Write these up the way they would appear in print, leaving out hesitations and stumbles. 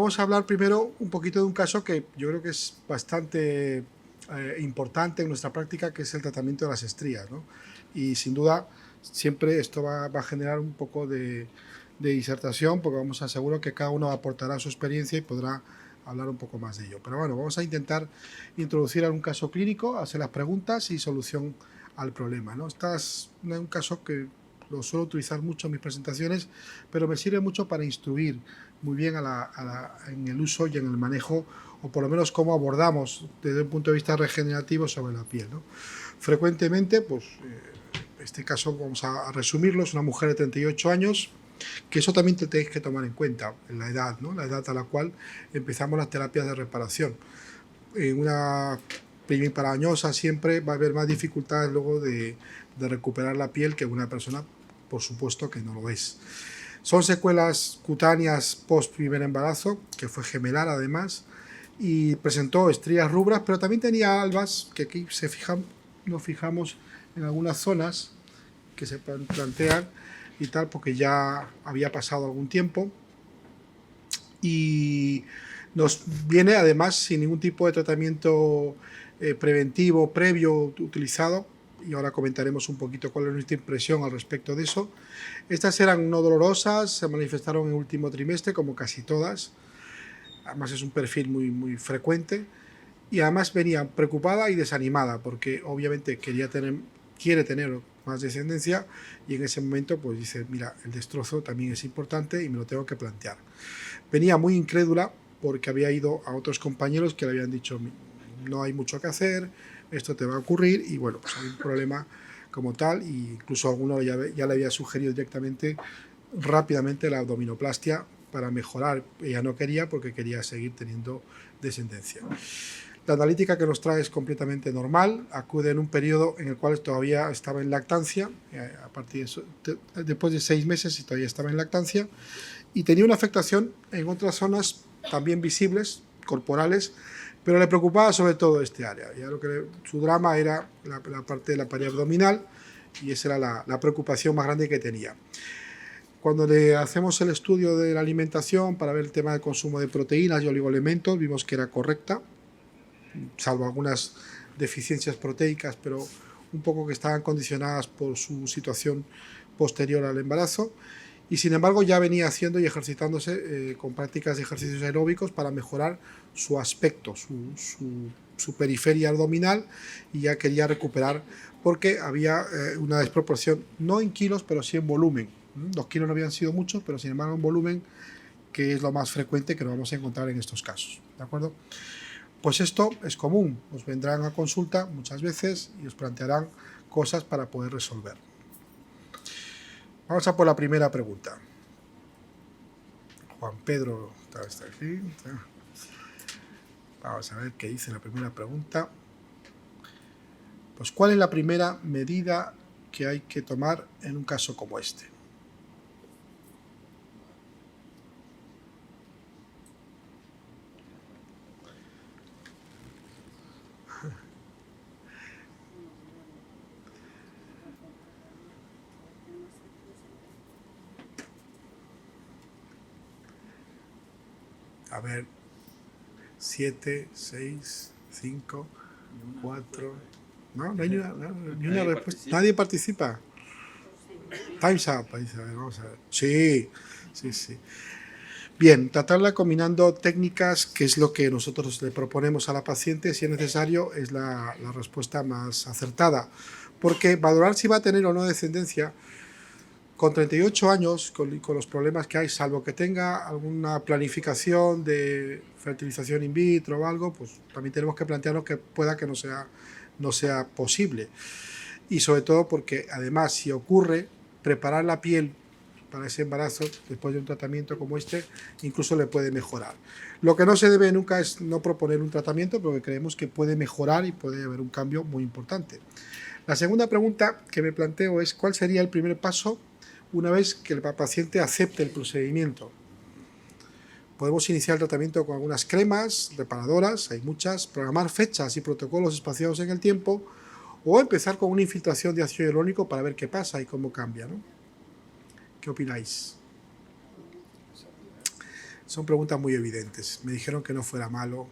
vamos a hablar primero un poquito de un caso que yo creo que es bastante importante en nuestra práctica, que es el tratamiento de las estrías, ¿no? Y sin duda siempre esto va a generar un poco de disertación, porque vamos a seguro que cada uno aportará su experiencia y podrá hablar un poco más de ello. Pero bueno, vamos a intentar introducir algún caso clínico, hacer las preguntas y solución al problema, ¿no? Este es un caso que lo suelo utilizar mucho en mis presentaciones, pero me sirve mucho para instruir muy bien en el uso y en el manejo, o por lo menos cómo abordamos desde un punto de vista regenerativo sobre la piel, ¿no? Frecuentemente, pues este caso vamos a resumirlo, es una mujer de 38 años, que eso también te tenéis que tomar en cuenta, en la edad, ¿no? La edad a la cual empezamos las terapias de reparación. En una primiparañosa siempre va a haber más dificultades luego de recuperar la piel que una persona, por supuesto, que no lo es. Son secuelas cutáneas post primer embarazo, que fue gemelar además, y presentó estrías rubras, pero también tenía albas, que aquí nos fijamos en algunas zonas que se plantean y tal, porque ya había pasado algún tiempo, y nos viene además sin ningún tipo de tratamiento preventivo previo utilizado, y ahora comentaremos un poquito cuál es nuestra impresión al respecto de eso. Estas eran no dolorosas, se manifestaron en el último trimestre, como casi todas. Además es un perfil muy frecuente, y además venía preocupada y desanimada, porque obviamente quiere tener más descendencia, y en ese momento pues dice, mira, el destrozo también es importante y me lo tengo que plantear. Venía muy incrédula porque había ido a otros compañeros que le habían dicho, no hay mucho que hacer, esto te va a ocurrir, y bueno, pues hay un problema como tal, y incluso alguno ya le había sugerido directamente rápidamente la abdominoplastia para mejorar. Ella no quería, porque quería seguir teniendo descendencia. La analítica que nos trae es completamente normal, acude en un periodo en el cual todavía estaba en lactancia, a partir de eso, después de 6 meses y todavía estaba en lactancia, y tenía una afectación en otras zonas también visibles, corporales, pero le preocupaba sobre todo este área. Ya su drama era la parte de la pared abdominal, y esa era la preocupación más grande que tenía. Cuando le hacemos el estudio de la alimentación para ver el tema del consumo de proteínas y oligoelementos, vimos que era correcta, salvo algunas deficiencias proteicas, pero un poco que estaban condicionadas por su situación posterior al embarazo, y sin embargo ya venía haciendo y ejercitándose con prácticas de ejercicios aeróbicos para mejorar su aspecto, su periferia abdominal, y ya quería recuperar porque había una desproporción, no en kilos, pero sí en volumen. Los kilos no habían sido muchos, pero sin embargo en volumen, que es lo más frecuente que nos vamos a encontrar en estos casos, ¿de acuerdo? Pues esto es común, os vendrán a consulta muchas veces y os plantearán cosas para poder resolver. Vamos a por la primera pregunta. Juan Pedro está aquí. Vamos a ver qué dice la primera pregunta. Pues, ¿cuál es la primera medida que hay que tomar en un caso como este? A ver, 7, 6, 5, 4... No, no hay ni una respuesta. ¿Nadie participa? Time's up. Vamos a ver. Sí. Bien, tratarla combinando técnicas, que es lo que nosotros le proponemos a la paciente, si es necesario, es la respuesta más acertada. Porque valorar si va a tener o no descendencia, con 38 años, con los problemas que hay, salvo que tenga alguna planificación de fertilización in vitro o algo, pues también tenemos que plantearnos que pueda que no sea posible. Y sobre todo porque, además, si ocurre, preparar la piel para ese embarazo, después de un tratamiento como este, incluso le puede mejorar. Lo que no se debe nunca es no proponer un tratamiento, porque creemos que puede mejorar y puede haber un cambio muy importante. La segunda pregunta que me planteo es, ¿cuál sería el primer paso una vez que el paciente acepte el procedimiento? Podemos iniciar el tratamiento con algunas cremas reparadoras, hay muchas, programar fechas y protocolos espaciados en el tiempo, o empezar con una infiltración de ácido hialurónico para ver qué pasa y cómo cambia, ¿no? ¿Qué opináis? Son preguntas muy evidentes. Me dijeron que no fuera malo,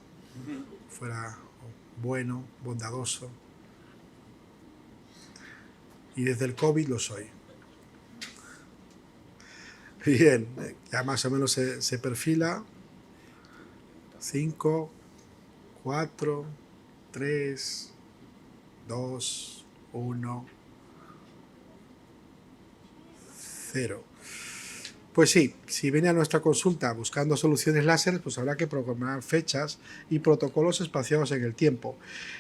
fuera bueno, bondadoso. Y desde el COVID lo soy. Bien, ya más o menos se perfila. 5, 4, 3, 2, 1, 0. Pues sí, si viene a nuestra consulta buscando soluciones láser, pues habrá que programar fechas y protocolos espaciados en el tiempo.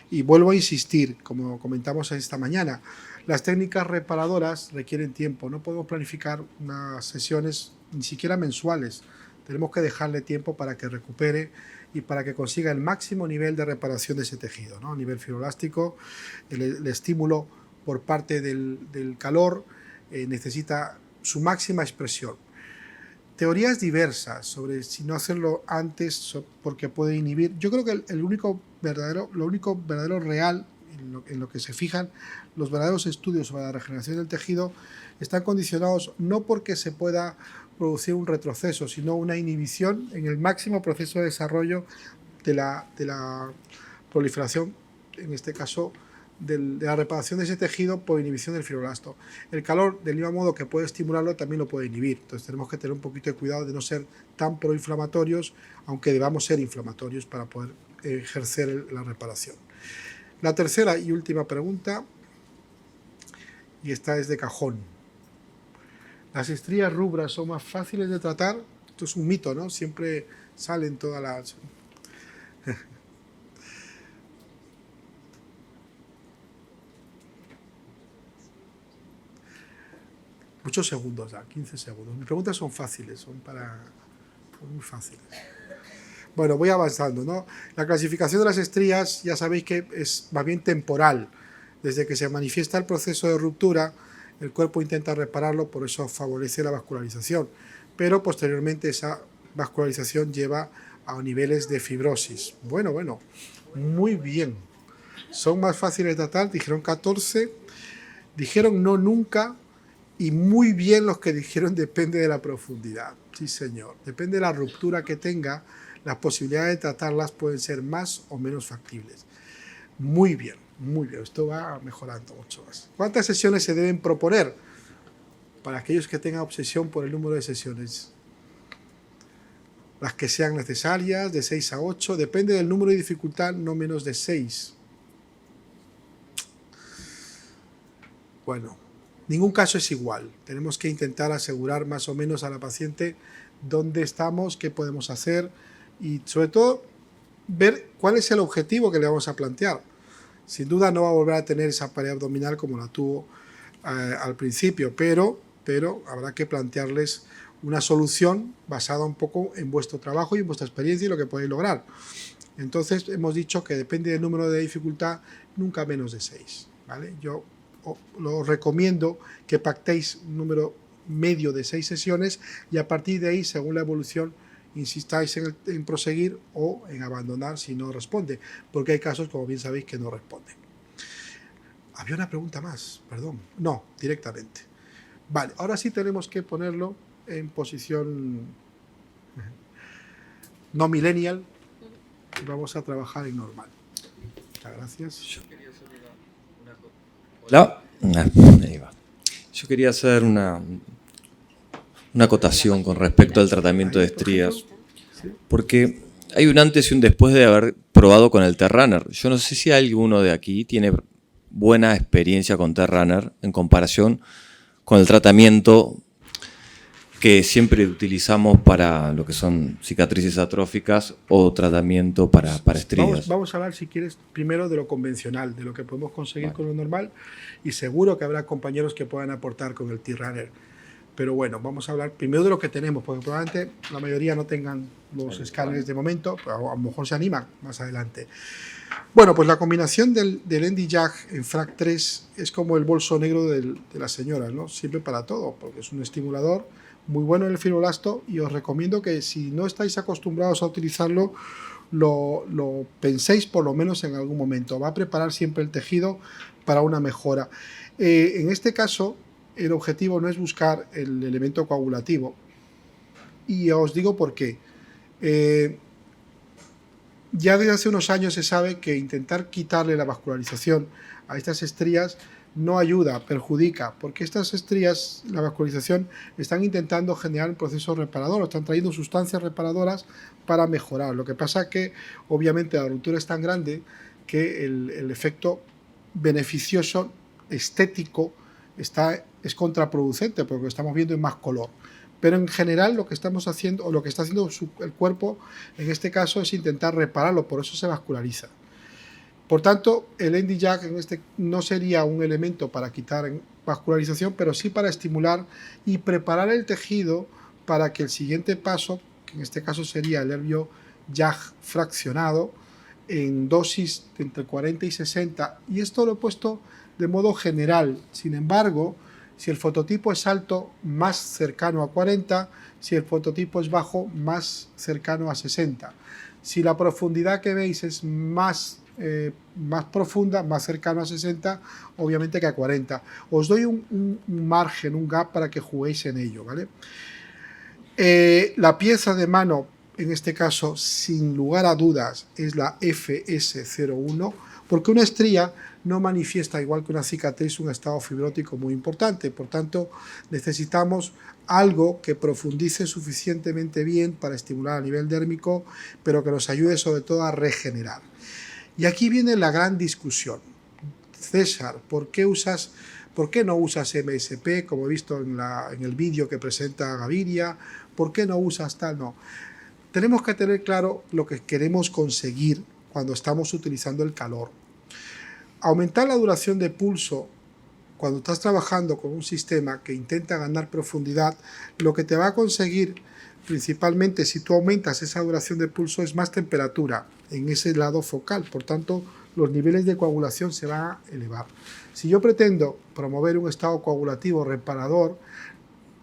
Y vuelvo a insistir, como comentamos esta mañana, las técnicas reparadoras requieren tiempo. No podemos planificar unas sesiones ni siquiera mensuales. Tenemos que dejarle tiempo para que recupere y para que consiga el máximo nivel de reparación de ese tejido, ¿no? A nivel fibroelástico, el estímulo por parte del calor necesita su máxima expresión. Teorías diversas sobre si no hacerlo antes porque puede inhibir. Yo creo que lo único verdadero real en lo que se fijan los verdaderos estudios sobre la regeneración del tejido están condicionados no porque se pueda producir un retroceso, sino una inhibición en el máximo proceso de desarrollo de la proliferación, en este caso de la reparación de ese tejido por inhibición del fibroblasto. El calor, del mismo modo que puede estimularlo, también lo puede inhibir. Entonces tenemos que tener un poquito de cuidado de no ser tan proinflamatorios, aunque debamos ser inflamatorios para poder ejercer la reparación. La tercera y última pregunta, y esta es de cajón. ¿Las estrías rubras son más fáciles de tratar? Esto es un mito, ¿no? Siempre salen todas las... Muchos segundos ya, 15 segundos. Mis preguntas son fáciles, son muy fáciles. Bueno, voy avanzando, ¿no? La clasificación de las estrías, ya sabéis que es más bien temporal. Desde que se manifiesta el proceso de ruptura, el cuerpo intenta repararlo, por eso favorece la vascularización. Pero posteriormente esa vascularización lleva a niveles de fibrosis. Bueno, muy bien. Son más fáciles de tratar, dijeron 14, dijeron no nunca, y muy bien los que dijeron depende de la profundidad. Sí, señor. Depende de la ruptura que tenga, las posibilidades de tratarlas pueden ser más o menos factibles. Muy bien, muy bien. Esto va mejorando mucho más. ¿Cuántas sesiones se deben proponer? Para aquellos que tengan obsesión por el número de sesiones. Las que sean necesarias, de 6 a 8. Depende del número de dificultad, no menos de 6. Bueno, ningún caso es igual. Tenemos que intentar asegurar más o menos a la paciente dónde estamos, qué podemos hacer y sobre todo ver cuál es el objetivo que le vamos a plantear. Sin duda no va a volver a tener esa pared abdominal como la tuvo al principio, pero habrá que plantearles una solución basada un poco en vuestro trabajo y en vuestra experiencia y lo que podéis lograr. Entonces hemos dicho que depende del número de dificultad, nunca menos de 6, ¿vale? Yo os recomiendo que pactéis un número medio de 6 sesiones y a partir de ahí, según la evolución, insistáis en proseguir o en abandonar si no responde, porque hay casos, como bien sabéis, que no responden. Había una pregunta más, perdón. No, directamente. Vale, ahora sí tenemos que ponerlo en posición no millennial y vamos a trabajar en normal. Muchas gracias. Hola. Ahí va. Yo quería hacer una acotación con respecto al tratamiento de estrías, porque hay un antes y un después de haber probado con el Terrunner. Yo no sé si alguno de aquí tiene buena experiencia con Terrunner en comparación con el tratamiento que siempre utilizamos para lo que son cicatrices atróficas o tratamiento para estrías. Vamos a hablar, si quieres, primero de lo convencional, de lo que podemos conseguir con lo normal, y seguro que habrá compañeros que puedan aportar con el T-Runner. Pero bueno, vamos a hablar primero de lo que tenemos, porque probablemente la mayoría no tengan los escáneres de momento, pero a lo mejor se animan más adelante. Bueno, pues la combinación del Nd:YAG en FRAC 3 es como el bolso negro de las señoras, ¿no? Sirve para todo, porque es un estimulador muy bueno en el fibroblasto y os recomiendo que si no estáis acostumbrados a utilizarlo, lo penséis por lo menos en algún momento. Va a preparar siempre el tejido para una mejora. En este caso, el objetivo no es buscar el elemento coagulativo. Y os digo por qué. Ya desde hace unos años se sabe que intentar quitarle la vascularización a estas estrías no ayuda, perjudica, porque estas estrías, la vascularización, están intentando generar un proceso reparador, están trayendo sustancias reparadoras para mejorar. Lo que pasa es que obviamente la ruptura es tan grande que el efecto beneficioso estético es contraproducente, porque lo que estamos viendo es más color. Pero en general lo que estamos haciendo, o lo que está haciendo el cuerpo en este caso, es intentar repararlo, por eso se vasculariza. Por tanto, el NdJAK no sería un elemento para quitar vascularización, pero sí para estimular y preparar el tejido para que el siguiente paso, que en este caso sería el nervio JAK fraccionado, en dosis de entre 40 y 60, y esto lo he puesto de modo general. Sin embargo, si el fototipo es alto, más cercano a 40, si el fototipo es bajo, más cercano a 60. Si la profundidad que veis es más profunda, más cercano a 60, obviamente que a 40. Os doy un margen, un gap para que juguéis en ello, ¿vale? La pieza de mano, en este caso, sin lugar a dudas, es la FS01, porque una estría no manifiesta, igual que una cicatriz, un estado fibrótico muy importante. Por tanto, necesitamos algo que profundice suficientemente bien para estimular a nivel dérmico, pero que nos ayude sobre todo a regenerar. Y aquí viene la gran discusión. César, ¿por qué no usas MSP, como he visto en el vídeo que presenta Gaviria? ¿Por qué no usas tal? No. Tenemos que tener claro lo que queremos conseguir cuando estamos utilizando el calor. Aumentar la duración de pulso cuando estás trabajando con un sistema que intenta ganar profundidad, lo que te va a conseguir principalmente si tú aumentas esa duración de pulso es más temperatura en ese lado focal, por tanto los niveles de coagulación se van a elevar. Si yo pretendo promover un estado coagulativo reparador,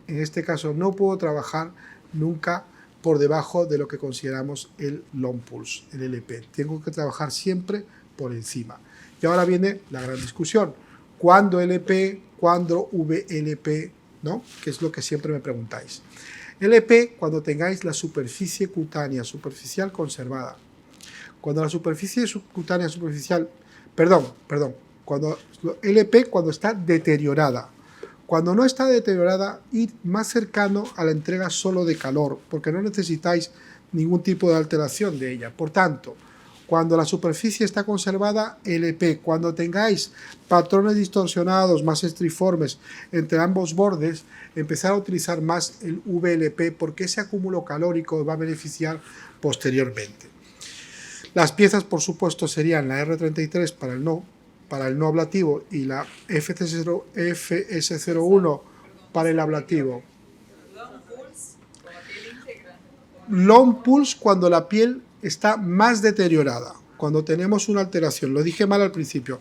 en este caso no puedo trabajar nunca por debajo de lo que consideramos el long pulse, el LP. Tengo que trabajar siempre por encima. Y ahora viene la gran discusión. ¿Cuándo LP? ¿Cuándo VLP? ¿No? Que es lo que siempre me preguntáis. LP cuando tengáis la superficie cutánea superficial conservada. Cuando la superficie cutánea superficial, cuando LP cuando está deteriorada. Cuando no está deteriorada, ir más cercano a la entrega solo de calor, porque no necesitáis ningún tipo de alteración de ella. Por tanto, cuando la superficie está conservada, LP. Cuando tengáis patrones distorsionados, más estriformes entre ambos bordes, empezar a utilizar más el VLP, porque ese acúmulo calórico os va a beneficiar posteriormente. Las piezas, por supuesto, serían la R33 para el no ablativo y la FS01 para el ablativo. Long pulse cuando la piel está más deteriorada, cuando tenemos una alteración. Lo dije mal al principio.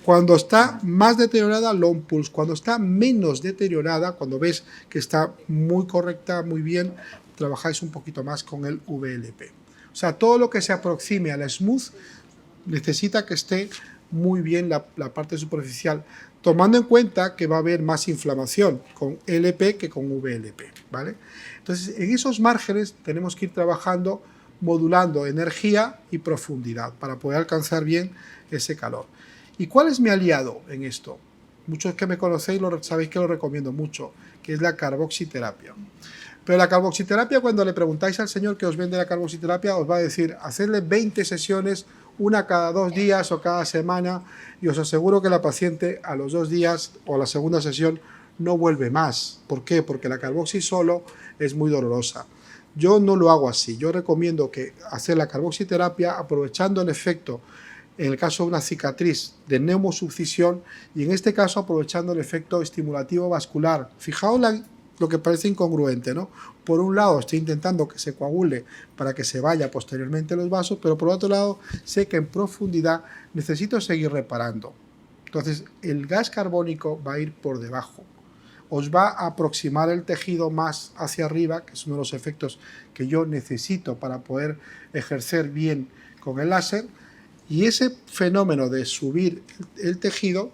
Cuando está más deteriorada, long pulse. Cuando está menos deteriorada, cuando ves que está muy correcta, muy bien, trabajáis un poquito más con el VLP. O sea, todo lo que se aproxime a la smooth necesita que esté muy bien la parte superficial, tomando en cuenta que va a haber más inflamación con LP que con VLP, ¿vale? Entonces, en esos márgenes tenemos que ir trabajando, modulando energía y profundidad para poder alcanzar bien ese calor. ¿Y cuál es mi aliado en esto? Muchos que me conocéis sabéis que lo recomiendo mucho, que es la carboxiterapia. Pero la carboxiterapia, cuando le preguntáis al señor que os vende la carboxiterapia, os va a decir, hacerle 20 sesiones, una cada 2 días o cada semana, y os aseguro que la paciente a los 2 días o a la segunda sesión no vuelve más. ¿Por qué? Porque la carboxi solo es muy dolorosa. Yo no lo hago así. Yo recomiendo que hacer la carboxiterapia aprovechando el efecto, en el caso de una cicatriz, de neumosubcisión, y en este caso aprovechando el efecto estimulativo vascular. Fijaos lo que parece incongruente, ¿no? Por un lado estoy intentando que se coagule para que se vaya posteriormente los vasos, pero por otro lado sé que en profundidad necesito seguir reparando. Entonces el gas carbónico va a ir por debajo. Os va a aproximar el tejido más hacia arriba, que es uno de los efectos que yo necesito para poder ejercer bien con el láser, y ese fenómeno de subir el tejido,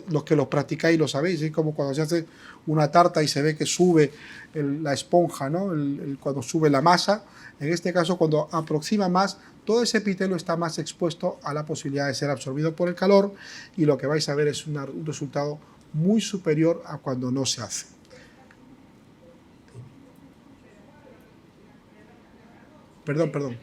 los que los practicáis lo sabéis, es como cuando se hace una tarta y se ve que sube la esponja, ¿no? Cuando sube la masa. En este caso, cuando aproxima más, todo ese epitelio está más expuesto a la posibilidad de ser absorbido por el calor y lo que vais a ver es un resultado muy superior a cuando no se hace. Perdón.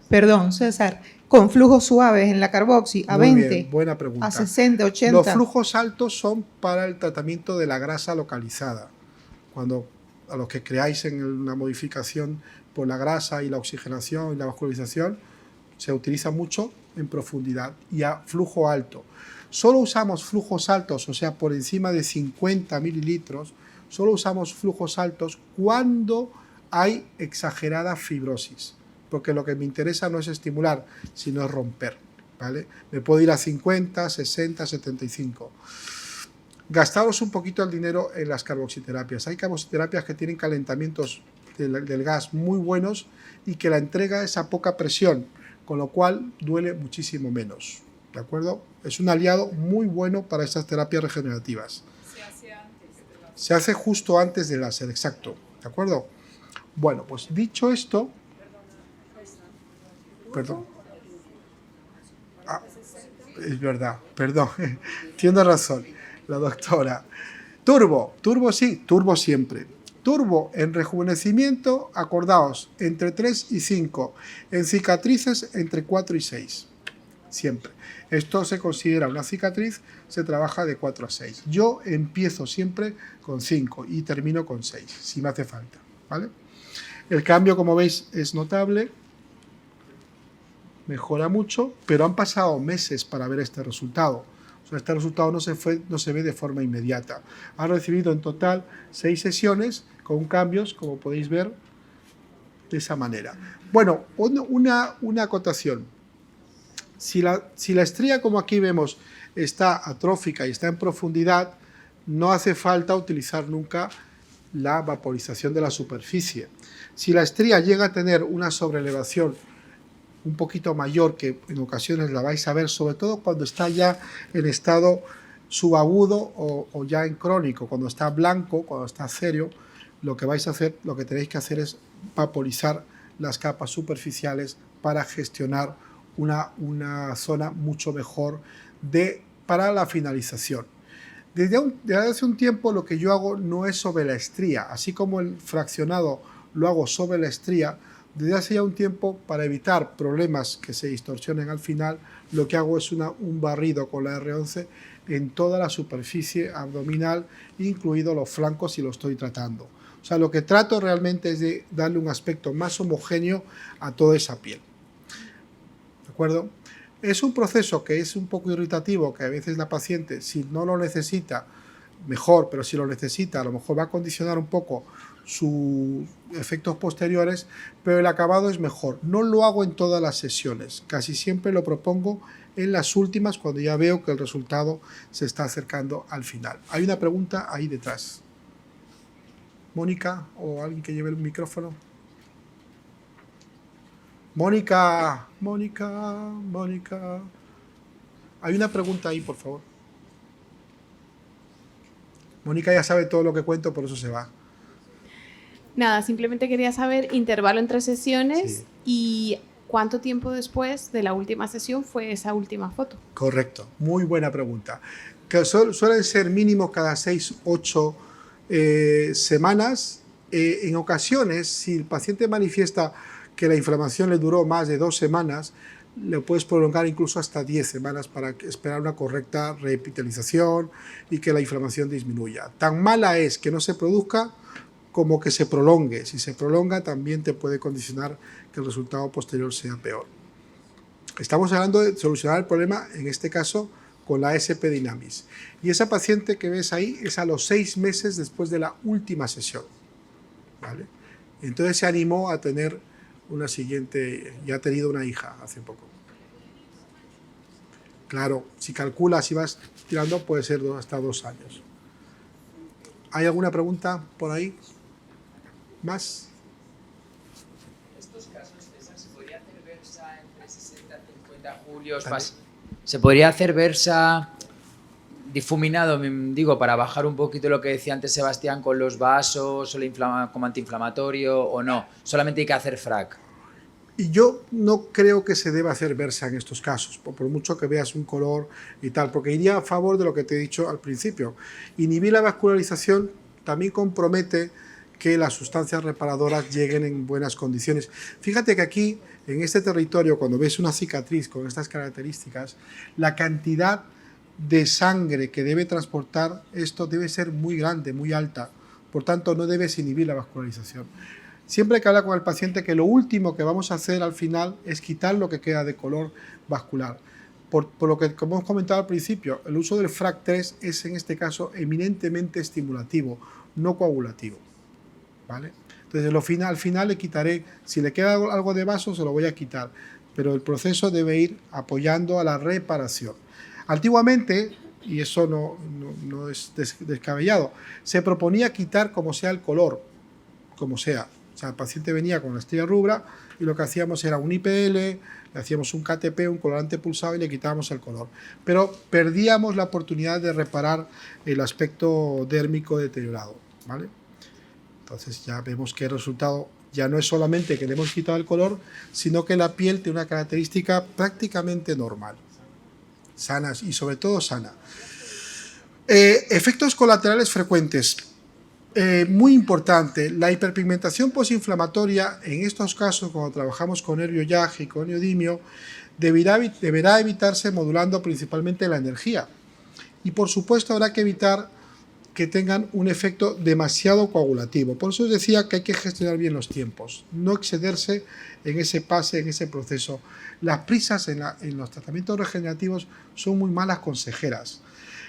Perdón, César. Con flujos suaves en la carboxi a Muy 20, bien, buena pregunta. a 60, 80. Los flujos altos son para el tratamiento de la grasa localizada. Cuando a los que creáis en una modificación por la grasa y la oxigenación y la vascularización, se utiliza mucho en profundidad y a flujo alto. Solo usamos flujos altos, o sea, por encima de 50 mililitros, solo usamos flujos altos cuando hay exagerada fibrosis, porque lo que me interesa no es estimular, sino es romper, ¿vale? Me puedo ir a 50, 60, 75. Gastaros un poquito el dinero en las carboxiterapias. Hay carboxiterapias que tienen calentamientos del gas muy buenos y que la entrega es a poca presión, con lo cual duele muchísimo menos, ¿de acuerdo? Es un aliado muy bueno para estas terapias regenerativas. Se hace antes del láser. Se hace justo antes del láser, exacto, ¿de acuerdo? Bueno, pues dicho esto... Perdón. Es verdad, perdón. Tiene razón la doctora. Turbo sí, turbo siempre. Turbo en rejuvenecimiento, acordaos, entre 3 y 5. En cicatrices, entre 4 y 6. Siempre. Esto se considera una cicatriz, se trabaja de 4 a 6. Yo empiezo siempre con 5 y termino con 6, si me hace falta, ¿vale? El cambio, como veis, es notable. Mejora mucho, pero han pasado meses para ver este resultado. O sea, este resultado no se ve de forma inmediata. Ha recibido en total 6 sesiones con cambios, como podéis ver, de esa manera. Bueno, una acotación. Si la estría, como aquí vemos, está atrófica y está en profundidad, no hace falta utilizar nunca la vaporización de la superficie. Si la estría llega a tener una sobrelevación un poquito mayor, que en ocasiones la vais a ver, sobre todo cuando está ya en estado subagudo o ya en crónico, cuando está blanco, cuando está serio, lo que tenéis que hacer es vaporizar las capas superficiales para gestionar una zona mucho mejor para la finalización. Desde hace un tiempo lo que yo hago no es sobre la estría, así como el fraccionado lo hago sobre la estría. Desde hace ya un tiempo, para evitar problemas que se distorsionen al final, lo que hago es un barrido con la R11 en toda la superficie abdominal, incluido los flancos si lo estoy tratando. O sea, lo que trato realmente es de darle un aspecto más homogéneo a toda esa piel. ¿De acuerdo? Es un proceso que es un poco irritativo, que a veces la paciente, si no lo necesita, mejor, pero si lo necesita, a lo mejor va a condicionar un poco sus efectos posteriores, pero el acabado es mejor. No lo hago en todas las sesiones, casi siempre lo propongo en las últimas, cuando ya veo que el resultado se está acercando al final. Hay una pregunta ahí detrás. Mónica, o alguien que lleve el micrófono. Mónica. Hay una pregunta ahí, por favor. Mónica ya sabe todo lo que cuento, por eso se va. Nada, simplemente quería saber intervalo entre sesiones Sí. y cuánto tiempo después de la última sesión fue esa última foto. Correcto, muy buena pregunta. Que suelen ser mínimo cada 6-8 semanas. En ocasiones, si el paciente manifiesta que la inflamación le duró más de 2 semanas, le puedes prolongar incluso hasta 10 semanas para esperar una correcta reepitelización y que la inflamación disminuya. Tan mala es que no se produzca como que se prolongue. Si se prolonga, también te puede condicionar que el resultado posterior sea peor. Estamos hablando de solucionar el problema, en este caso, con la SP Dynamis. Y esa paciente que ves ahí es a los 6 meses después de la última sesión, ¿vale? Entonces se animó a tener una siguiente, ya ha tenido una hija hace poco. Claro, si calculas, si vas tirando, puede ser hasta 2 años. ¿Hay alguna pregunta por ahí? ¿Más? Estos casos, César, se podría hacer ver versa entre 60 y 50 julios. Vale. Se podría hacer versa difuminado, digo, para bajar un poquito lo que decía antes Sebastián con los vasos o como antiinflamatorio, o no. Solamente hay que hacer frac. Y yo no creo que se deba hacer versa en estos casos, por mucho que veas un color y tal, porque iría a favor de lo que te he dicho al principio. Inhibir la vascularización también compromete que las sustancias reparadoras lleguen en buenas condiciones. Fíjate que aquí, en este territorio, cuando ves una cicatriz con estas características, la cantidad de sangre que debe transportar esto debe ser muy grande, muy alta. Por tanto, no debes inhibir la vascularización. Siempre hay que hablar con el paciente que lo último que vamos a hacer al final es quitar lo que queda de color vascular. Por lo que, como hemos comentado al principio, el uso del FRAC 3 es en este caso eminentemente estimulativo, no coagulativo, ¿vale? Entonces al final le quitaré, si le queda algo de vaso se lo voy a quitar, pero el proceso debe ir apoyando a la reparación. Antiguamente, y eso no es descabellado, se proponía quitar como sea el color, como sea. O sea, el paciente venía con la estrella rubra y lo que hacíamos era un IPL, le hacíamos un KTP, un colorante pulsado y le quitábamos el color. Pero perdíamos la oportunidad de reparar el aspecto dérmico deteriorado, ¿vale? Entonces ya vemos que el resultado ya no es solamente que le hemos quitado el color, sino que la piel tiene una característica prácticamente normal, sana y sobre todo sana. Efectos colaterales frecuentes. Muy importante, la hiperpigmentación posinflamatoria, en estos casos, cuando trabajamos con nervio YAG y con neodimio, deberá evitarse modulando principalmente la energía. Y por supuesto habrá que evitar que tengan un efecto demasiado coagulativo. Por eso os decía que hay que gestionar bien los tiempos, no excederse en ese pase, en ese proceso. Las prisas en los tratamientos regenerativos son muy malas consejeras.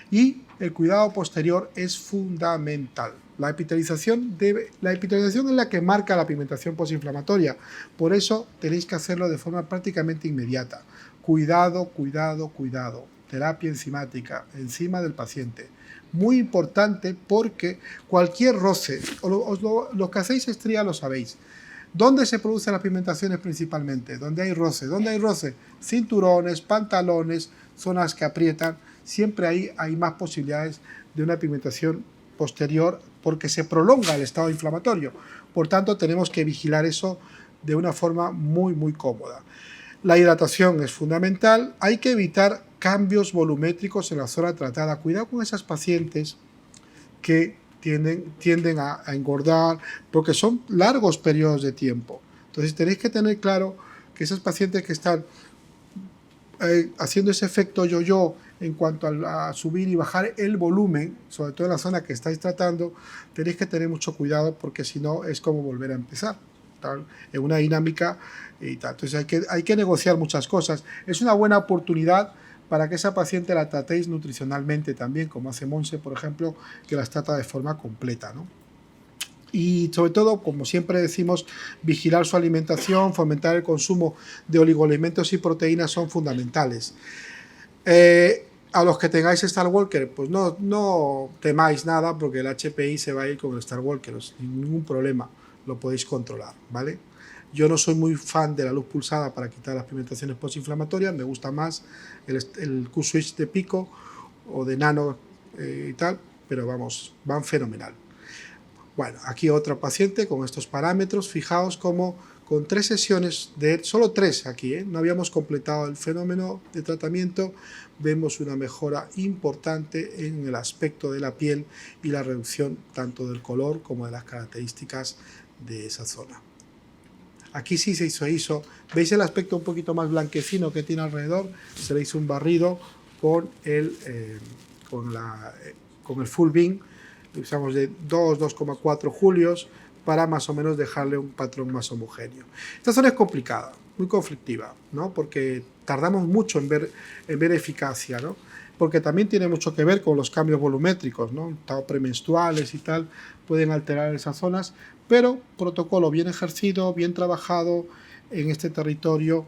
Y el cuidado posterior es fundamental. La epitelización es la que marca la pigmentación posinflamatoria. Por eso tenéis que hacerlo de forma prácticamente inmediata. Cuidado, cuidado, cuidado. Terapia enzimática encima del paciente. Muy importante porque cualquier roce, los que hacéis estría lo sabéis. ¿Dónde se producen las pigmentaciones principalmente? ¿Dónde hay roce? ¿Dónde hay roce? Cinturones, pantalones, zonas que aprietan. Siempre ahí hay más posibilidades de una pigmentación posterior porque se prolonga el estado inflamatorio. Por tanto, tenemos que vigilar eso de una forma muy, muy cómoda. La hidratación es fundamental. Hay que evitar cambios volumétricos en la zona tratada. Cuidado con esas pacientes que tienden a engordar porque son largos periodos de tiempo. Entonces, tenéis que tener claro que esas pacientes que están haciendo ese efecto yo-yo en cuanto a subir y bajar el volumen, sobre todo en la zona que estáis tratando, tenéis que tener mucho cuidado porque si no es como volver a empezar, ¿tal? En una dinámica y tal. Entonces hay que negociar muchas cosas. Es una buena oportunidad para que esa paciente la tratéis nutricionalmente también, como hace Monse, por ejemplo, que las trata de forma completa, ¿no? Y sobre todo, como siempre decimos, vigilar su alimentación, fomentar el consumo de oligoelementos y proteínas son fundamentales. A los que tengáis Star Walker, pues no temáis nada porque el HPI se va a ir con el Star Walker, sin ningún problema, lo podéis controlar, ¿vale? Yo no soy muy fan de la luz pulsada para quitar las pigmentaciones postinflamatorias, me gusta más el Q-Switch de Pico o de Nano y tal, pero vamos, van fenomenal. Bueno, aquí otra paciente con estos parámetros, fijaos cómo con 3 sesiones, solo 3 aquí, no habíamos completado el fenómeno de tratamiento, vemos una mejora importante en el aspecto de la piel y la reducción tanto del color como de las características de esa zona. Aquí sí se hizo, ¿veis el aspecto un poquito más blanquecino que tiene alrededor? Se le hizo un barrido con el full beam, usamos de 2,4 julios para más o menos dejarle un patrón más homogéneo. Esta zona es complicada, muy conflictiva, ¿no? Porque tardamos mucho en ver eficacia, ¿no? Porque también tiene mucho que ver con los cambios volumétricos, ¿no? Estados premenstruales y tal pueden alterar esas zonas, pero protocolo bien ejercido, bien trabajado en este territorio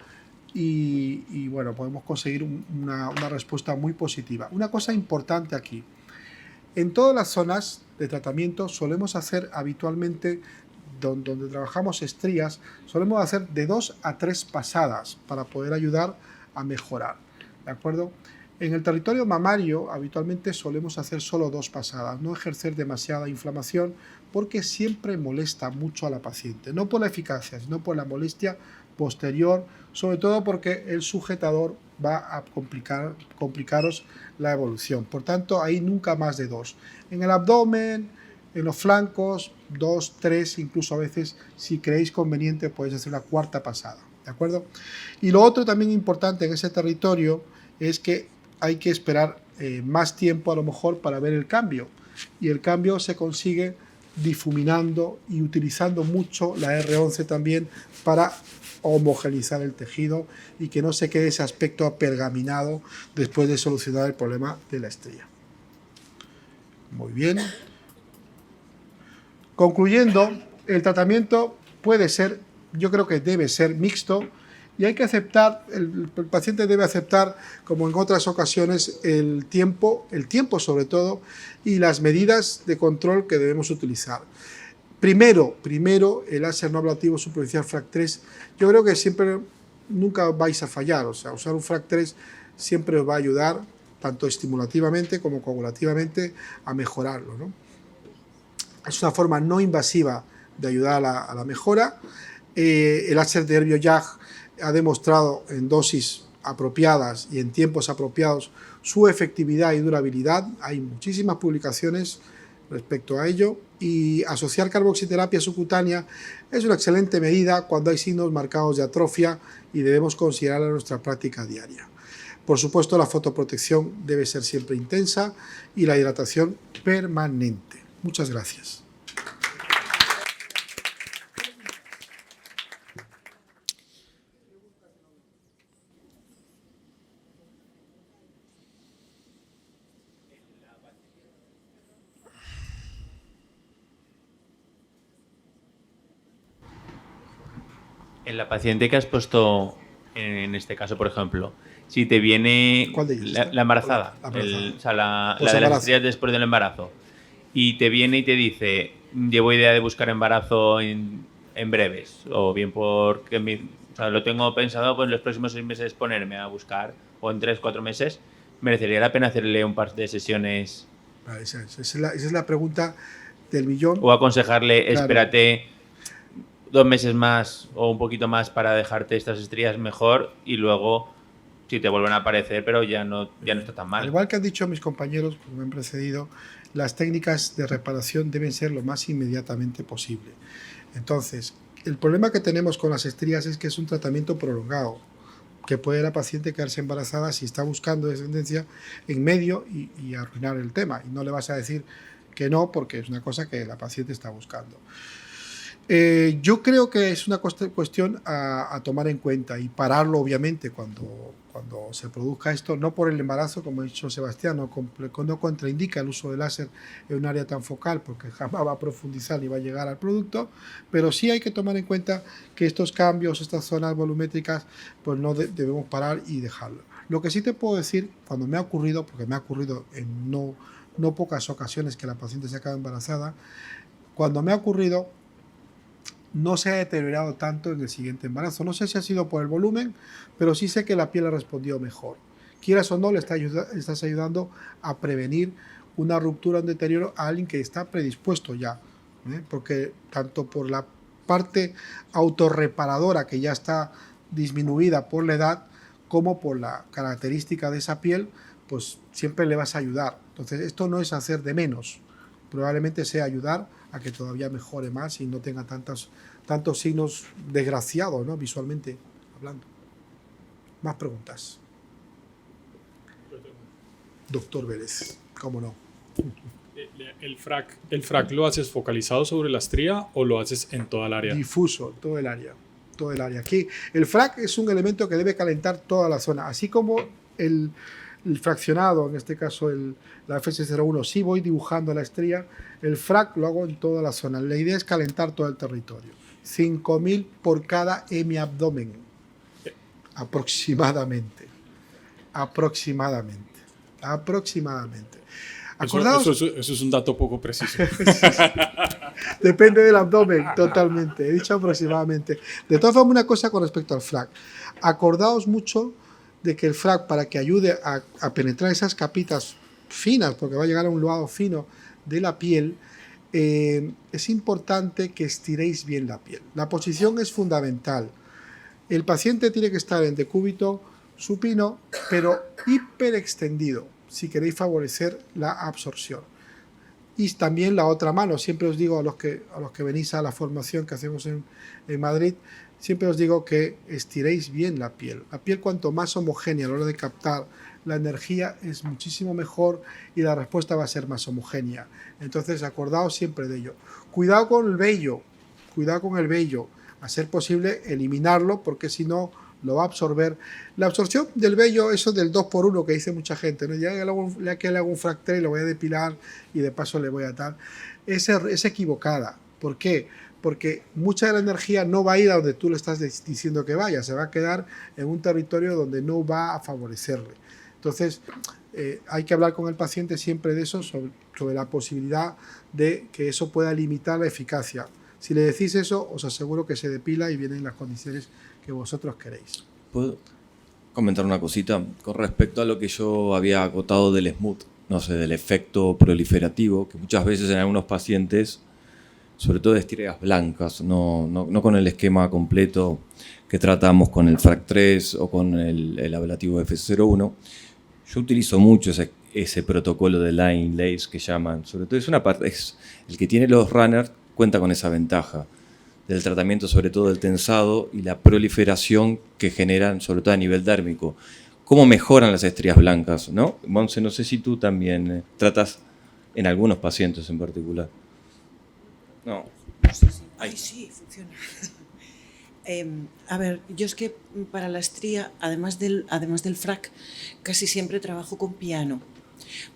y bueno, podemos conseguir una respuesta muy positiva. Una cosa importante aquí, en todas las zonas de tratamiento solemos hacer habitualmente donde trabajamos estrías, solemos hacer de 2 a 3 pasadas para poder ayudar a mejorar, ¿de acuerdo? En el territorio mamario habitualmente solemos hacer solo 2 pasadas, no ejercer demasiada inflamación porque siempre molesta mucho a la paciente, no por la eficacia, sino por la molestia posterior, sobre todo porque el sujetador va a complicaros la evolución. Por tanto, ahí nunca más de 2. En el abdomen, en los flancos, 2, 3, incluso a veces, si creéis conveniente, podéis hacer una 4ª pasada, ¿de acuerdo? Y lo otro también importante en ese territorio es que hay que esperar más tiempo a lo mejor para ver el cambio. Y el cambio se consigue difuminando y utilizando mucho la R11 también para homogeneizar el tejido y que no se quede ese aspecto apergaminado después de solucionar el problema de la estría. Muy bien. Concluyendo, el tratamiento puede ser, yo creo que debe ser mixto y hay que aceptar, el paciente debe aceptar, como en otras ocasiones, el tiempo sobre todo, y las medidas de control que debemos utilizar. Primero, el láser no ablativo superficial FRAC 3, yo creo que nunca vais a fallar, o sea, usar un FRAC 3 siempre os va a ayudar, tanto estimulativamente como coagulativamente, a mejorarlo, ¿no? Es una forma no invasiva de ayudar a la mejora. El láser de Herbio-Jag ha demostrado en dosis apropiadas y en tiempos apropiados su efectividad y durabilidad. Hay muchísimas publicaciones respecto a ello, y asociar carboxiterapia subcutánea es una excelente medida cuando hay signos marcados de atrofia y debemos considerarla en nuestra práctica diaria. Por supuesto, la fotoprotección debe ser siempre intensa y la hidratación permanente. Muchas gracias. En la paciente que has puesto, en este caso, por ejemplo, si te viene ¿Cuál de ellas? la embarazada, La embarazada. o sea, la de Posembarazo. las estrías después del embarazo, y te viene y te dice, llevo idea de buscar embarazo en breves, o bien porque o sea, lo tengo pensado pues, en los próximos 6 meses ponerme a buscar, o en 3, 4 meses, ¿merecería la pena hacerle un par de sesiones? Vale, esa es la pregunta del millón. O aconsejarle, Claro. espérate 2 meses más o un poquito más para dejarte estas estrías mejor y luego si te vuelven a aparecer, pero ya no está tan Al mal. igual que han dicho mis compañeros que me han precedido, las técnicas de reparación deben ser lo más inmediatamente posible. Entonces, el problema que tenemos con las estrías es que es un tratamiento prolongado, que puede la paciente quedarse embarazada si está buscando descendencia en medio y arruinar el tema. Y no le vas a decir que no, porque es una cosa que la paciente está buscando. Yo creo que es una cuestión a tomar en cuenta y pararlo, obviamente, cuando se produzca esto, no por el embarazo, como ha dicho Sebastián, no contraindica el uso del láser en un área tan focal, porque jamás va a profundizar ni va a llegar al producto, pero sí hay que tomar en cuenta que estos cambios, estas zonas volumétricas, pues no debemos parar y dejarlo. Lo que sí te puedo decir, cuando me ha ocurrido, porque me ha ocurrido en no pocas ocasiones que la paciente se acaba embarazada, cuando me ha ocurrido, no se ha deteriorado tanto en el siguiente embarazo. No sé si ha sido por el volumen, pero sí sé que la piel ha respondido mejor. Quieras o no, le estás ayudando a prevenir una ruptura, un deterioro a alguien que está predispuesto ya, porque tanto por la parte autorreparadora que ya está disminuida por la edad, como por la característica de esa piel, pues siempre le vas a ayudar. Entonces, esto no es hacer de menos, probablemente sea ayudar a que todavía mejore más y no tenga tantos signos desgraciados, ¿no? Visualmente hablando. Más preguntas. Doctor Vélez, ¿cómo no? ¿El frac lo haces focalizado sobre la estría o lo haces en toda el área? Difuso, todo el área. Aquí el frac es un elemento que debe calentar toda la zona, así como el fraccionado, en este caso la FS01, sí voy dibujando la estría, el frac lo hago en toda la zona. La idea es calentar todo el territorio. 5.000 por cada hemiabdomen, aproximadamente. Acordaos, Eso es un dato poco preciso. depende del abdomen, totalmente. He dicho aproximadamente. De todas formas, una cosa con respecto al frac. Acordaos mucho de que el frac, para que ayude a penetrar esas capitas finas, porque va a llegar a un lado fino de la piel, es importante que estiréis bien la piel. La posición es fundamental. El paciente tiene que estar en decúbito supino, pero hiperextendido, si queréis favorecer la absorción. Y también la otra mano, siempre os digo a los que venís a la formación que hacemos en Madrid, siempre os digo que estiréis bien la piel. La piel, cuanto más homogénea a la hora de captar la energía, es muchísimo mejor y la respuesta va a ser más homogénea. Entonces, acordaos siempre de ello. Cuidado con el vello, a ser posible eliminarlo, porque si no lo va a absorber. La absorción del vello, eso del 2x1 que dice mucha gente, ¿no? Ya que le hago un fractal y lo voy a depilar y de paso le voy a tal, es equivocada. ¿Por qué? Porque mucha de la energía no va a ir a donde tú le estás diciendo que vaya, se va a quedar en un territorio donde no va a favorecerle. Entonces, hay que hablar con el paciente siempre de eso, sobre la posibilidad de que eso pueda limitar la eficacia. Si le decís eso, os aseguro que se depila y vienen las condiciones que vosotros queréis. ¿Puedo comentar una cosita con respecto a lo que yo había acotado del smooth? No sé, del efecto proliferativo, que muchas veces en algunos pacientes, sobre todo de estrías blancas, no con el esquema completo que tratamos con el FRAC 3 o con el ablativo F01. Yo utilizo mucho ese protocolo de line lace que llaman, sobre todo es el que tiene los runners, cuenta con esa ventaja del tratamiento, sobre todo del tensado y la proliferación que generan, sobre todo a nivel dérmico. ¿Cómo mejoran las estrías blancas? ¿No? Monse, no sé si tú también tratas en algunos pacientes en particular. No. Sí. Ay, sí, funciona. A ver, yo es que para la estría, además del FRAC, casi siempre trabajo con piano,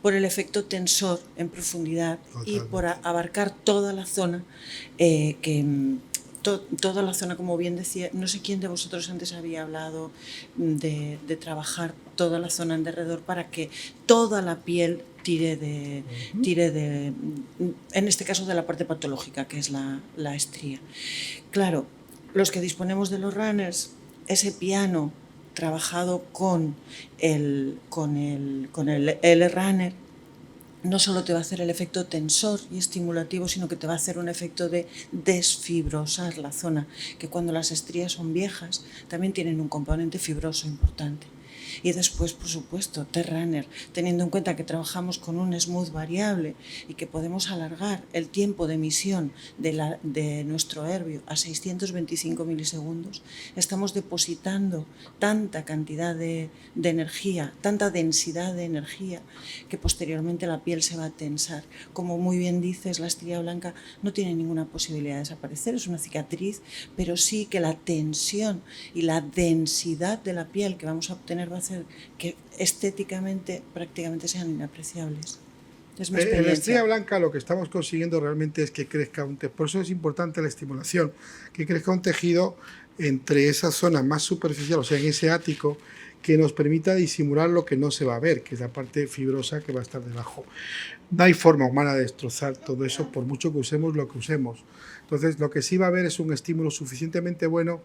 por el efecto tensor en profundidad. Totalmente. Y por abarcar toda la zona, toda la zona, como bien decía, no sé quién de vosotros antes había hablado de trabajar toda la zona en derredor para que toda la piel tire de, en este caso, de la parte patológica, que es la estría. Claro, los que disponemos de los runners, ese piano trabajado con el L-Runner, no solo te va a hacer el efecto tensor y estimulativo, sino que te va a hacer un efecto de desfibrosar la zona, que cuando las estrías son viejas también tienen un componente fibroso importante. Y después, por supuesto, T-Runner, teniendo en cuenta que trabajamos con un smooth variable y que podemos alargar el tiempo de emisión de nuestro herbio a 625 milisegundos, estamos depositando tanta cantidad de energía, tanta densidad de energía, que posteriormente la piel se va a tensar. Como muy bien dices, la estría blanca no tiene ninguna posibilidad de desaparecer, es una cicatriz, pero sí que la tensión y la densidad de la piel que vamos a obtener va a hacer que estéticamente prácticamente sean inapreciables. Es mi experiencia. En la estría blanca lo que estamos consiguiendo realmente es que crezca un tejido, por eso es importante la estimulación, que crezca un tejido entre esa zona más superficial, o sea, en ese ático, que nos permita disimular lo que no se va a ver, que es la parte fibrosa que va a estar debajo. No hay forma humana de destrozar todo eso, por mucho que usemos lo que usemos. Entonces, lo que sí va a haber es un estímulo suficientemente bueno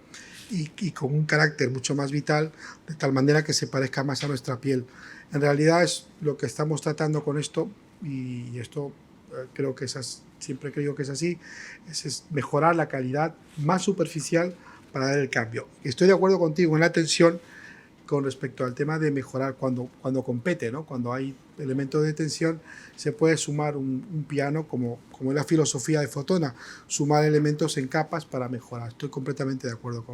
y con un carácter mucho más vital, de tal manera que se parezca más a nuestra piel. En realidad es lo que estamos tratando con esto, y esto creo que siempre creo que es así, es mejorar la calidad más superficial para dar el cambio. Estoy de acuerdo contigo en la tensión con respecto al tema de mejorar cuando compete, ¿no? Cuando hay elementos de tensión, se puede sumar un piano, como es la filosofía de Fotona, sumar elementos en capas para mejorar. Estoy completamente de acuerdo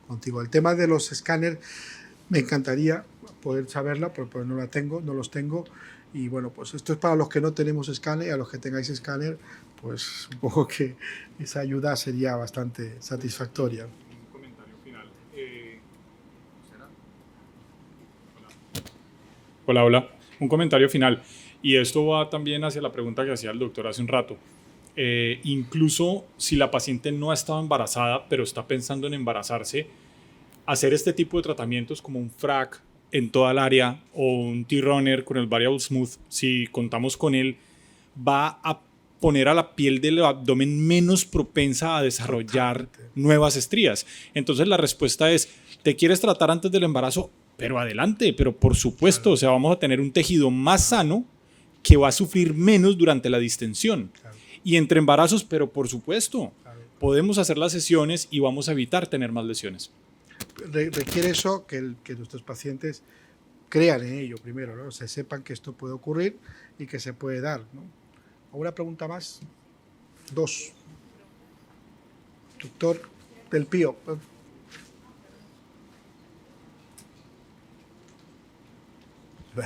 contigo. El tema de los escáneres, me encantaría poder saberla, pero no los tengo. Y bueno, pues esto es para los que no tenemos escáner, y a los que tengáis escáner, pues supongo que esa ayuda sería bastante satisfactoria. Un comentario final. Hola. Un comentario final. Y esto va también hacia la pregunta que hacía el doctor hace un rato. Incluso si la paciente no ha estado embarazada, pero está pensando en embarazarse, hacer este tipo de tratamientos como un FRAC en toda el área, o un T-Runner con el Variable Smooth, si contamos con él, va a poner a la piel del abdomen menos propensa a desarrollar nuevas estrías. Entonces la respuesta es, ¿te quieres tratar antes del embarazo? Pero adelante, pero por supuesto, o sea, vamos a tener un tejido más sano que va a sufrir menos durante la distensión. Y entre embarazos, pero por supuesto, podemos hacer las sesiones y vamos a evitar tener más lesiones. Requiere eso que nuestros pacientes crean en ello primero, ¿no? O sea, sepan que esto puede ocurrir y que se puede dar, ¿no? ¿Alguna pregunta más? 2. Doctor Del Pío.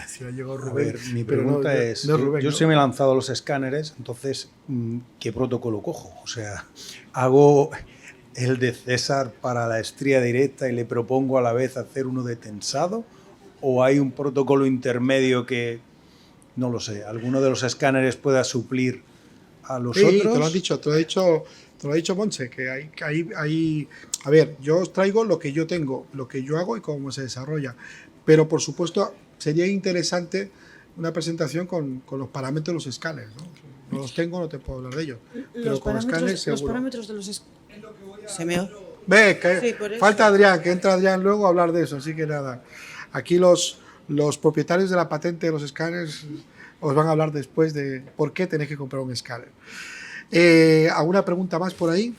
Si no llegó A Rubén, ver, mi pero pregunta es, no Rubén, yo ¿no? se me he lanzado a los escáneres, entonces, ¿qué protocolo cojo? O sea, ¿hago el de César para la estría directa y le propongo a la vez hacer uno de tensado? ¿O hay un protocolo intermedio que, no lo sé, alguno de los escáneres pueda suplir a los Sí, otros? te lo ha dicho Montse, que hay... A ver, yo os traigo lo que yo tengo, lo que yo hago y cómo se desarrolla. Pero, por supuesto, sería interesante una presentación con los parámetros de los escáneres, ¿no? No los tengo, no te puedo hablar de ellos. Pero con escáneres seguro. Los parámetros de los ¿Se me oye? Ve, que Sí, por eso. falta Adrián, que entra Adrián luego a hablar de eso, así que nada. Aquí los propietarios de la patente de los escáneres os van a hablar después de por qué tenéis que comprar un escáner. ¿Alguna pregunta más por ahí?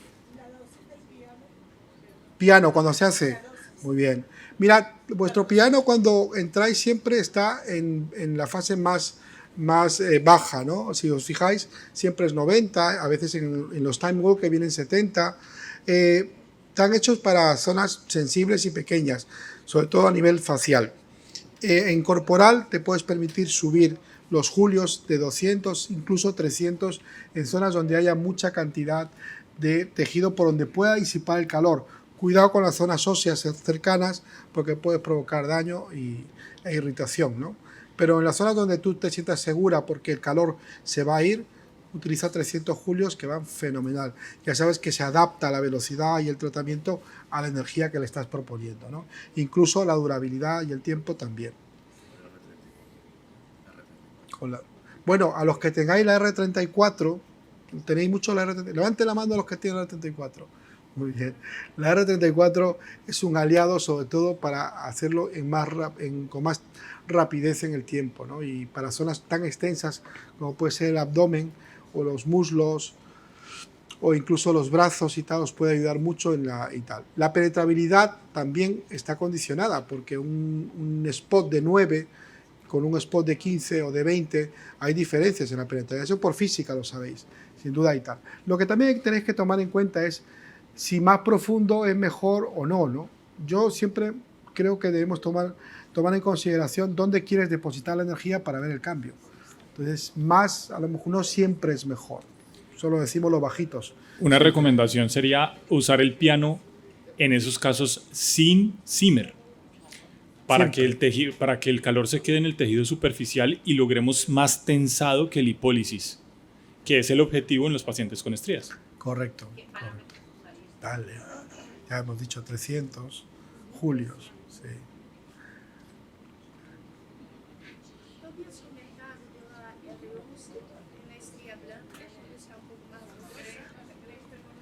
Piano, cuando se hace. Muy bien. Mirad, vuestro piano cuando entráis siempre está en la fase más baja, ¿no? Si os fijáis, siempre es 90, a veces en los time walk que vienen 70. Están hechos para zonas sensibles y pequeñas, sobre todo a nivel facial. En corporal te puedes permitir subir los julios de 200, incluso 300, en zonas donde haya mucha cantidad de tejido por donde pueda disipar el calor. Cuidado con las zonas óseas cercanas porque puede provocar daño e irritación, ¿no? Pero en las zonas donde tú te sientas segura porque el calor se va a ir, utiliza 300 julios que van fenomenal. Ya sabes que se adapta la velocidad y el tratamiento a la energía que le estás proponiendo, ¿no? Incluso la durabilidad y el tiempo también. Bueno, a los que tengáis la R34, tenéis mucho la R34, levante la mano a los que tienen la R34. Muy bien. La R34 es un aliado sobre todo para hacerlo con más rapidez en el tiempo, ¿no? Y para zonas tan extensas como puede ser el abdomen o los muslos o incluso los brazos y tal, os puede ayudar mucho y tal. La penetrabilidad también está condicionada porque un spot de 9 con un spot de 15 o de 20 hay diferencias en la penetrabilidad. Eso por física lo sabéis, sin duda y tal. Lo que también tenéis que tomar en cuenta es si más profundo es mejor o no, ¿no? Yo siempre creo que debemos tomar en consideración dónde quieres depositar la energía para ver el cambio. Entonces, más, a lo mejor no siempre es mejor. Solo decimos los bajitos. Una recomendación sería usar el piano en esos casos sin Zimmer, para que el calor se quede en el tejido superficial y logremos más tensado que lipólisis, que es el objetivo en los pacientes con estrías. Correcto. Dale, ya hemos dicho 300 julios, sí.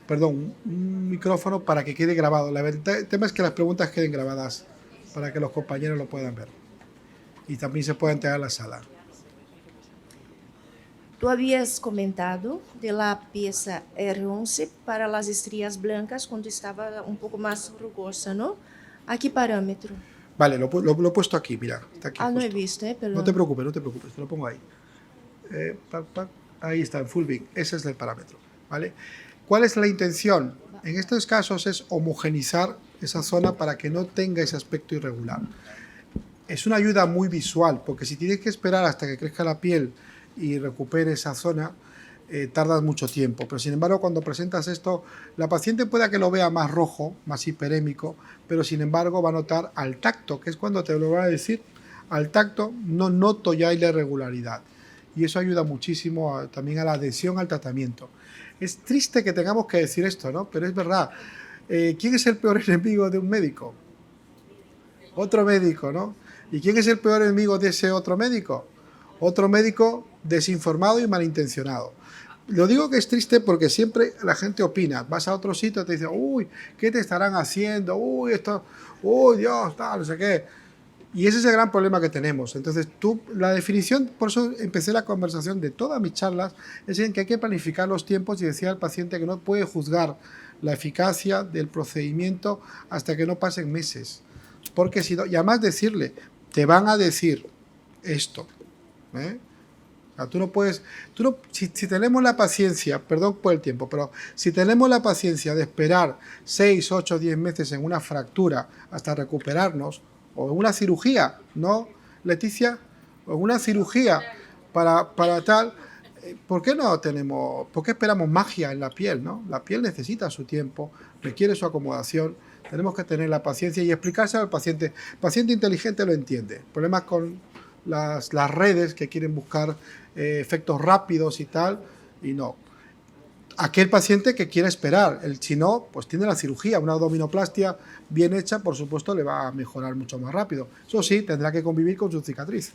Perdón, un micrófono para que quede grabado. El tema es que las preguntas queden grabadas para que los compañeros lo puedan ver y también se pueda entregar a la sala. Tú habías comentado de la pieza R11 para las estrías blancas cuando estaba un poco más rugosa, ¿no? ¿A qué parámetro? Vale, lo he puesto aquí, mira. Está aquí no he justo. visto, perdón. No te preocupes, te lo pongo ahí. Ahí está, en full big. Ese es el parámetro, ¿vale? ¿Cuál es la intención? En estos casos es homogenizar esa zona para que no tenga ese aspecto irregular. Es una ayuda muy visual, porque si tienes que esperar hasta que crezca la piel y recupere esa zona, tardas mucho tiempo. Pero sin embargo, cuando presentas esto, la paciente pueda que lo vea más rojo, más hiperémico, pero sin embargo va a notar al tacto, que es cuando te lo voy a decir, al tacto no noto ya la irregularidad. Y eso ayuda muchísimo también a la adhesión al tratamiento. Es triste que tengamos que decir esto, ¿no? Pero es verdad. ¿Quién es el peor enemigo de un médico? Otro médico, ¿no? ¿Y quién es el peor enemigo de ese otro médico? Otro médico desinformado y malintencionado. Lo digo que es triste porque siempre la gente opina. Vas a otro sitio y te dicen, uy, ¿qué te estarán haciendo? Uy, esto, uy, Dios, tal, no sé qué. Y ese es el gran problema que tenemos. Entonces, la definición, por eso empecé la conversación de todas mis charlas, es en que hay que planificar los tiempos y decir al paciente que no puede juzgar la eficacia del procedimiento hasta que no pasen meses. Porque si no, y además decirle, te van a decir esto. O sea, tú no puedes, si tenemos la paciencia, perdón por el tiempo, pero si tenemos la paciencia de esperar 6, 8, 10 meses en una fractura hasta recuperarnos, o en una cirugía, ¿no, Leticia? O en una cirugía para tal, ¿por qué esperamos magia en la piel, no? La piel necesita su tiempo, requiere su acomodación, tenemos que tener la paciencia y explicárselo al paciente. El paciente inteligente lo entiende. Problemas con las redes que quieren buscar efectos rápidos y tal, y no. Aquel paciente que quiere esperar, si no, pues tiene la cirugía, una abdominoplastia bien hecha, por supuesto, le va a mejorar mucho más rápido. Eso sí, tendrá que convivir con su cicatriz.